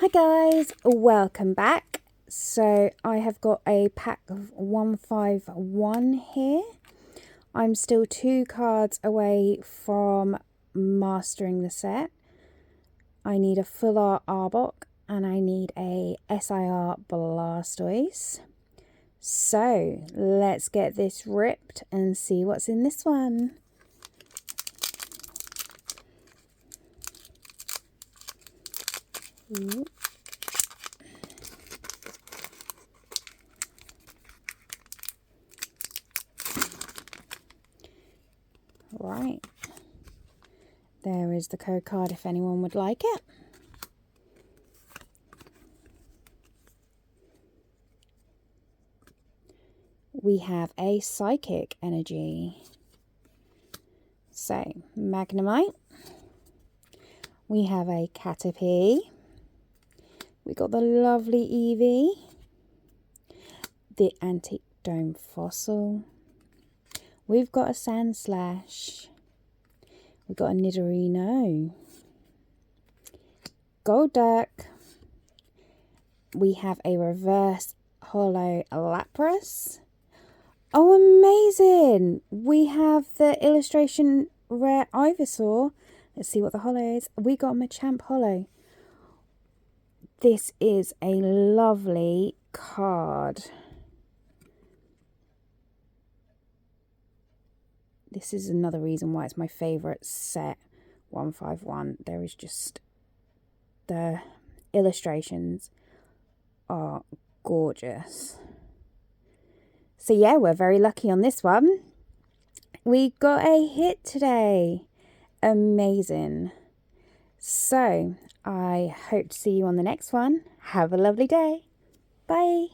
Hi guys, welcome back. So I have got a pack of 151 here. I'm still 2 cards away from mastering the set. I need a full art Arbok and I need a SIR Blastoise. So let's get this ripped and see what's in this one. Ooh. Right, there is the code card if anyone would like it. We have a Psychic Energy. So, Magnemite. We have a Caterpie. We got the lovely Eevee. The Antique Dome Fossil. We've got a Sandslash. We've got a Nidorino. Golduck. We have a reverse holo Lapras. Oh, amazing! We have the illustration rare Ivysaur. Let's see what the holo is. We got a Machamp holo. This is a lovely card. This is another reason why it's my favourite set, 151. There is just, the illustrations are gorgeous. So yeah, we're very lucky on this one. We got a hit today. Amazing. So I hope to see you on the next one. Have a lovely day. Bye.